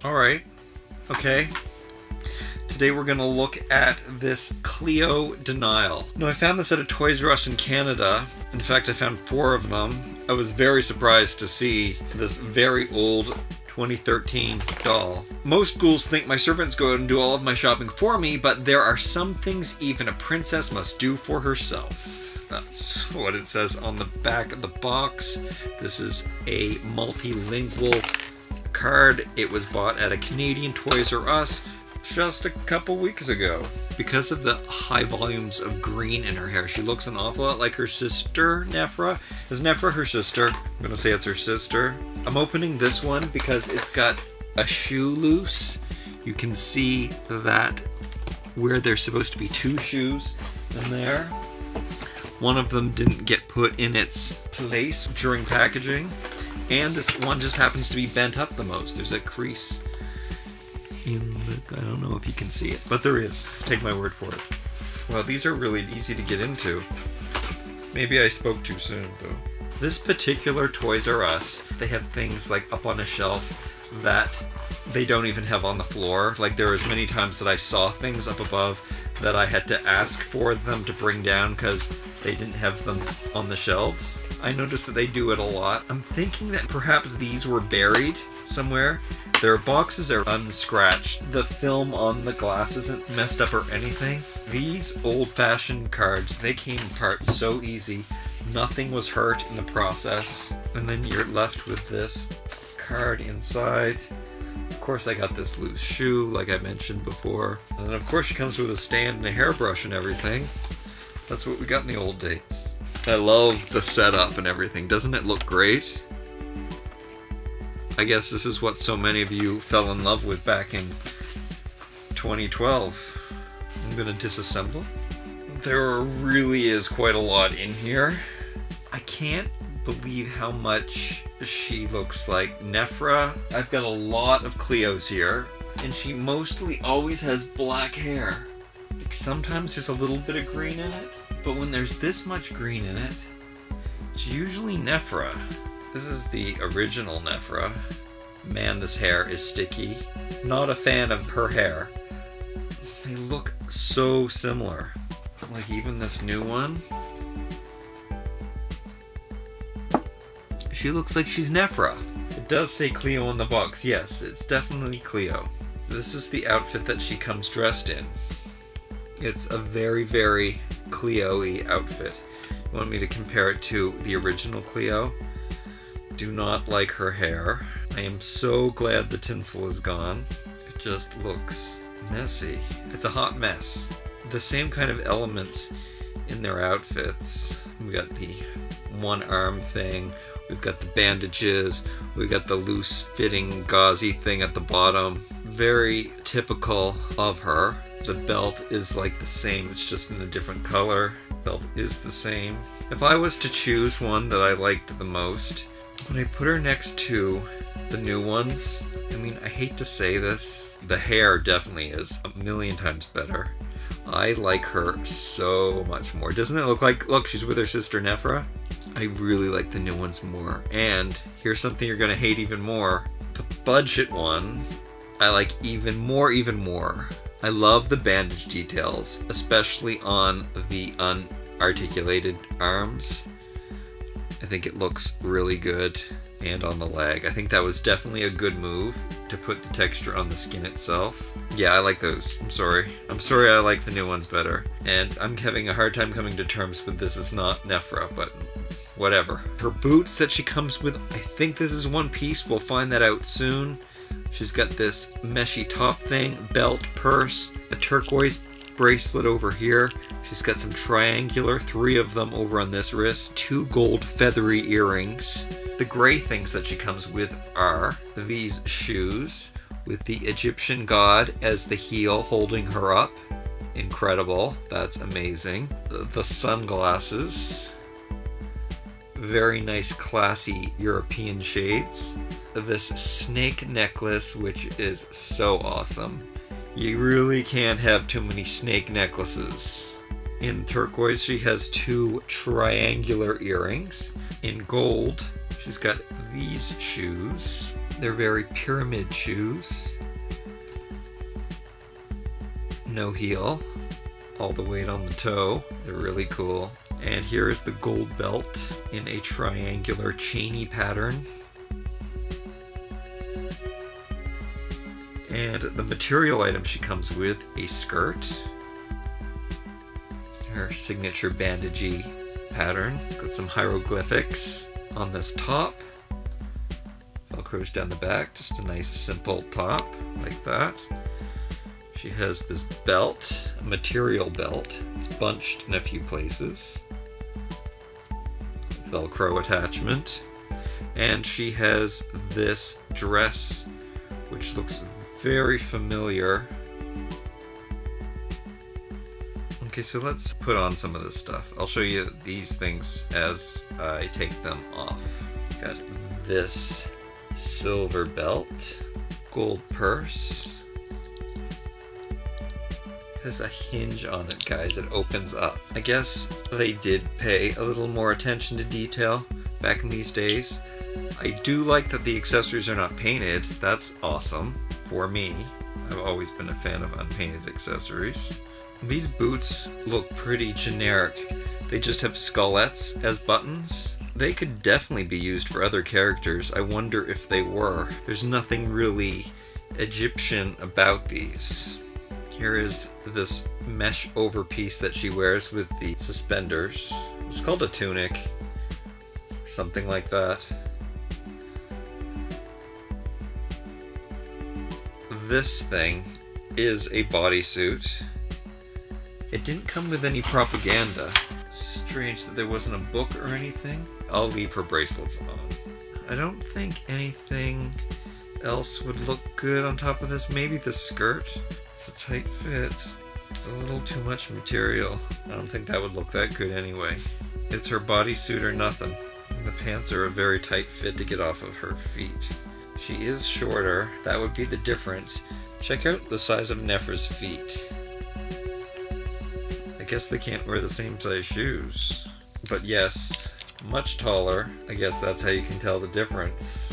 Alright. Okay. Today we're going to look at this Cleo De Nile. Now I found this at a Toys R Us in Canada. In fact, I found 4 of them. I was very surprised to see this very old 2013 doll. Most ghouls think my servants go out and do all of my shopping for me, but there are some things even a princess must do for herself. That's what it says on the back of the box. This is a multilingual card. It was bought at a Canadian Toys R Us just a couple weeks ago. Because of the high volumes of green in her hair, she looks an awful lot like her sister, Nephra. Is Nephra her sister? I'm gonna say it's her sister. I'm opening this one because it's got a shoe loose. You can see that where there's supposed to be 2 shoes in there. One of them didn't get put in its place during packaging. And this one just happens to be bent up the most. There's a crease in the, I don't know if you can see it, but there is. Take my word for it. Well, these are really easy to get into. Maybe I spoke too soon, though. This particular Toys R Us, they have things like up on a shelf that they don't even have on the floor. Like there was many times that I saw things up above that I had to ask for them to bring down because they didn't have them on the shelves. I noticed that they do it a lot. I'm thinking that perhaps these were buried somewhere. Their boxes are unscratched. The film on the glass isn't messed up or anything. These old-fashioned cards, they came apart so easy. Nothing was hurt in the process. And then you're left with this card inside. Of course I got this loose shoe like I mentioned before. And then of course she comes with a stand and a hairbrush and everything. That's what we got in the old days. I love the setup and everything. Doesn't it look great? I guess this is what so many of you fell in love with back in 2012. I'm gonna disassemble. There really is quite a lot in here. I can't believe how much she looks like Nephra. I've got a lot of Cleos here, and she mostly always has black hair. Sometimes there's a little bit of green in it, but when there's this much green in it, it's usually Nephra. This is the original Nephra. Man, this hair is sticky. Not a fan of her hair. They look so similar. Like even this new one. She looks like she's Nephra. It does say Cleo on the box. Yes, it's definitely Cleo. This is the outfit that she comes dressed in. It's a very, very Cleo-y outfit. You want me to compare it to the original Cleo? Do not like her hair. I am so glad the tinsel is gone. It just looks messy. It's a hot mess. The same kind of elements in their outfits. We've got the one arm thing. We've got the bandages. We've got the loose fitting gauzy thing at the bottom. Very typical of her. The belt is like the same, it's just in a different color. Belt is the same. If I was to choose one that I liked the most, when I put her next to the new ones, I mean, I hate to say this, the hair definitely is a million times better. I like her so much more. Doesn't it look like, look, she's with her sister Nephra? I really like the new ones more. And here's something you're gonna hate even more. The budget one, I like even more. I love the bandage details, especially on the unarticulated arms. I think it looks really good, and on the leg. I think that was definitely a good move to put the texture on the skin itself. Yeah, I like those. I'm sorry I like the new ones better. And I'm having a hard time coming to terms with this is not Nephra, but whatever. Her boots that she comes with, I think this is one piece. We'll find that out soon. She's got this meshy top thing, belt, purse, a turquoise bracelet over here. She's got some triangular, 3 of them over on this wrist, 2 gold feathery earrings. The gray things that she comes with are these shoes with the Egyptian god as the heel holding her up. Incredible. That's amazing. The sunglasses. Very nice, classy European shades. This snake necklace, which is so awesome. You really can't have too many snake necklaces. In turquoise, she has 2 triangular earrings. In gold, she's got these shoes. They're very pyramid shoes. No heel. All the weight on the toe. They're really cool. And here is the gold belt in a triangular chainy pattern. And the material item she comes with, a skirt. Her signature bandagey pattern. Got some hieroglyphics on this top. Velcro's down the back, just a nice simple top like that. She has this belt, a material belt. It's bunched in a few places. Velcro attachment. And she has this dress, which looks very familiar. Okay, so let's put on some of this stuff. I'll show you these things as I take them off. Got this silver belt, gold purse. Has a hinge on it, guys. It opens up. I guess they did pay a little more attention to detail back in these days. I do like that the accessories are not painted. That's awesome for me. I've always been a fan of unpainted accessories. These boots look pretty generic. They just have skullettes as buttons. They could definitely be used for other characters. I wonder if they were. There's nothing really Egyptian about these. Here is this mesh overpiece that she wears with the suspenders. It's called a tunic. Something like that. This thing is a bodysuit. It didn't come with any propaganda. Strange that there wasn't a book or anything. I'll leave her bracelets on. I don't think anything else would look good on top of this. Maybe the skirt. It's a tight fit. It's a little too much material. I don't think that would look that good anyway. It's her bodysuit or nothing. And the pants are a very tight fit to get off of her feet. She is shorter. That would be the difference. Check out the size of Nefra's feet. I guess they can't wear the same size shoes. But yes, much taller. I guess that's how you can tell the difference.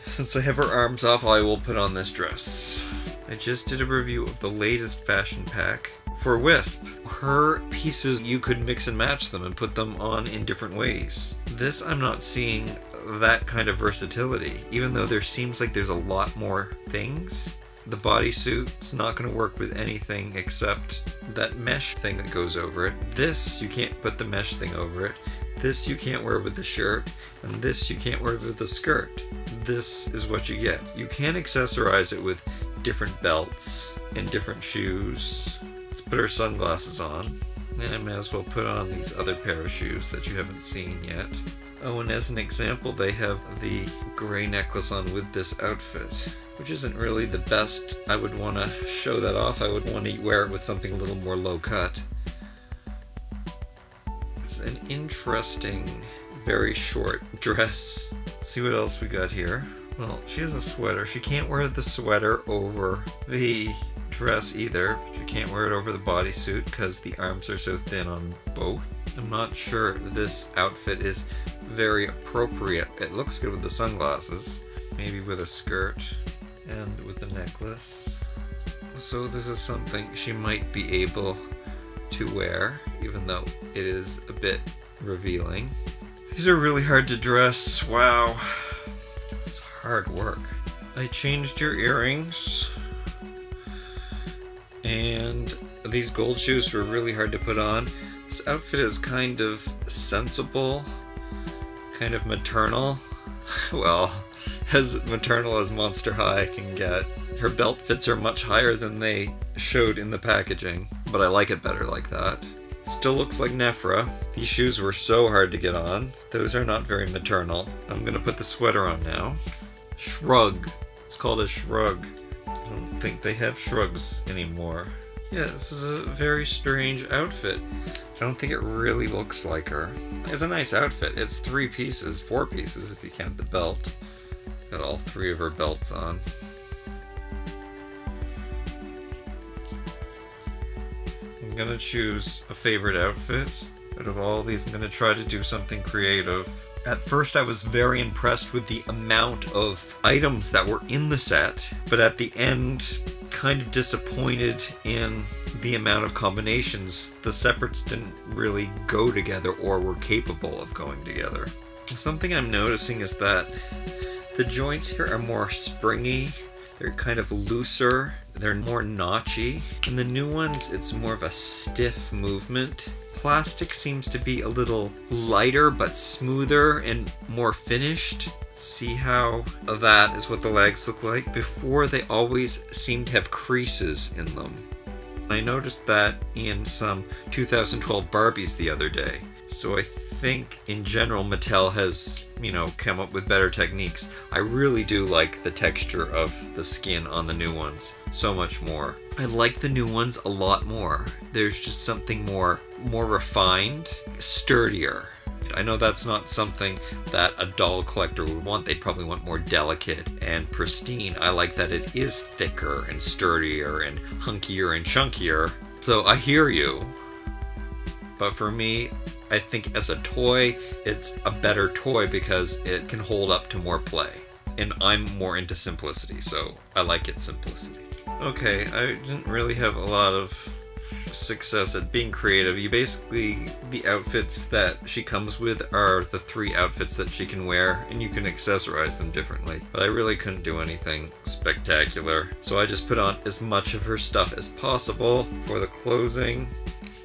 Since I have her arms off, I will put on this dress. I just did a review of the latest fashion pack for Wisp. Her pieces, you could mix and match them and put them on in different ways. This, I'm not seeing that kind of versatility, even though there seems like there's a lot more things. The bodysuit's not going to work with anything except that mesh thing that goes over it. This, you can't put the mesh thing over it. This you can't wear with the shirt, and this you can't wear with the skirt. This is what you get. You can accessorize it with different belts and different shoes. Let's put our sunglasses on. And I may as well put on these other pair of shoes that you haven't seen yet. Oh, and as an example, they have the gray necklace on with this outfit, which isn't really the best. I would want to show that off. I would want to wear it with something a little more low cut. It's an interesting, very short dress. Let's see what else we got here. Well, she has a sweater. She can't wear the sweater over the dress either. She can't wear it over the bodysuit because the arms are so thin on both. I'm not sure this outfit is very appropriate. It looks good with the sunglasses. Maybe with a skirt and with the necklace. So this is something she might be able to wear, even though it is a bit revealing. These are really hard to dress. Wow. This is hard work. I changed your earrings. And these gold shoes were really hard to put on. This outfit is kind of sensible, kind of maternal. Well, as maternal as Monster High can get. Her belt fits her much higher than they showed in the packaging, but I like it better like that. Still looks like Nefra. These shoes were so hard to get on. Those are not very maternal. I'm gonna put the sweater on now. Shrug. It's called a shrug. I don't think they have shrugs anymore. Yeah, this is a very strange outfit. I don't think it really looks like her. It's a nice outfit. It's 3 pieces, 4 pieces if you count the belt. Got all 3 of her belts on. I'm gonna choose a favorite outfit. Out of all these, I'm gonna try to do something creative. At first I was very impressed with the amount of items that were in the set, but at the end kind of disappointed in the amount of combinations. The separates didn't really go together or were capable of going together. Something I'm noticing is that the joints here are more springy, they're kind of looser, they're more notchy. In the new ones, it's more of a stiff movement. Plastic seems to be a little lighter but smoother and more finished. See how that is what the legs look like? Before, they always seemed to have creases in them. I noticed that in some 2012 Barbies the other day. So I think in general Mattel has, come up with better techniques. I really do like the texture of the skin on the new ones so much more. I like the new ones a lot more. There's just something more refined, sturdier. I know that's not something that a doll collector would want. They'd probably want more delicate and pristine. I like that it is thicker and sturdier and hunkier and chunkier. So I hear you. But for me, I think as a toy, it's a better toy because it can hold up to more play. And I'm more into simplicity, so I like its simplicity. Okay, I didn't really have a lot of success at being creative. The outfits that she comes with are the 3 outfits that she can wear, and you can accessorize them differently. But I really couldn't do anything spectacular, so I just put on as much of her stuff as possible. For the closing,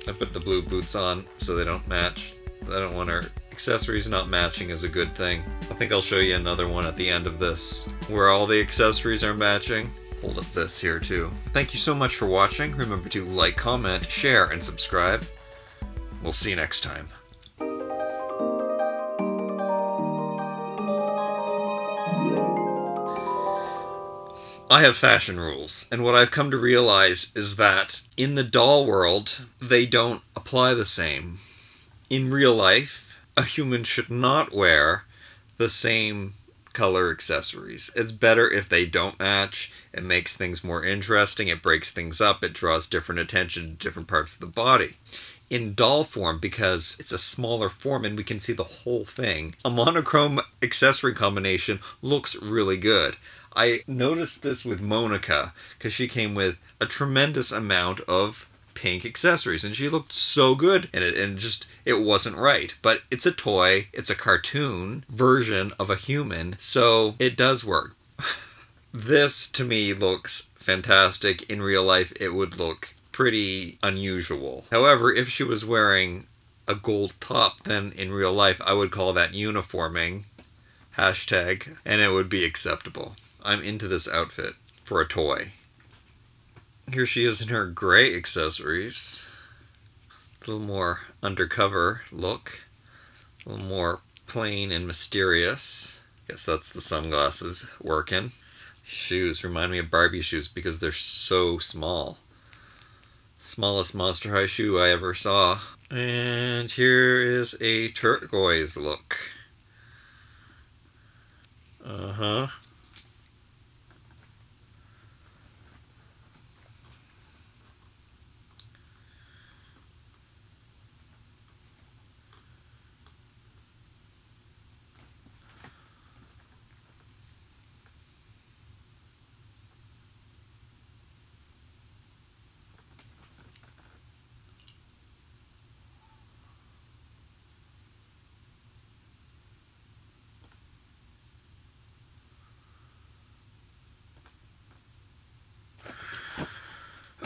I put the blue boots on so they don't match. I don't want her accessories not matching is a good thing. I think I'll show you another one at the end of this where all the accessories are matching. Hold up this here too. Thank you so much for watching. Remember to like, comment, share, and subscribe. We'll see you next time. I have fashion rules, and what I've come to realize is that in the doll world, they don't apply the same. In real life, a human should not wear the same color accessories. It's better if they don't match. It makes things more interesting, it breaks things up, it draws different attention to different parts of the body. In doll form, because it's a smaller form and we can see the whole thing, a monochrome accessory combination looks really good. I noticed this with Monica, because she came with a tremendous amount of pink accessories, and she looked so good in it, and it wasn't right. But it's a toy, it's a cartoon version of a human, so it does work. This, to me, looks fantastic. In real life, it would look pretty unusual. However, if she was wearing a gold top, then in real life, I would call that uniforming, hashtag, and it would be acceptable. I'm into this outfit for a toy. Here she is in her gray accessories. A little more undercover look. A little more plain and mysterious. Guess that's the sunglasses working. Shoes remind me of Barbie shoes because they're so small. Smallest Monster High shoe I ever saw. And here is a turquoise look. Uh-huh.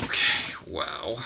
Okay, wow.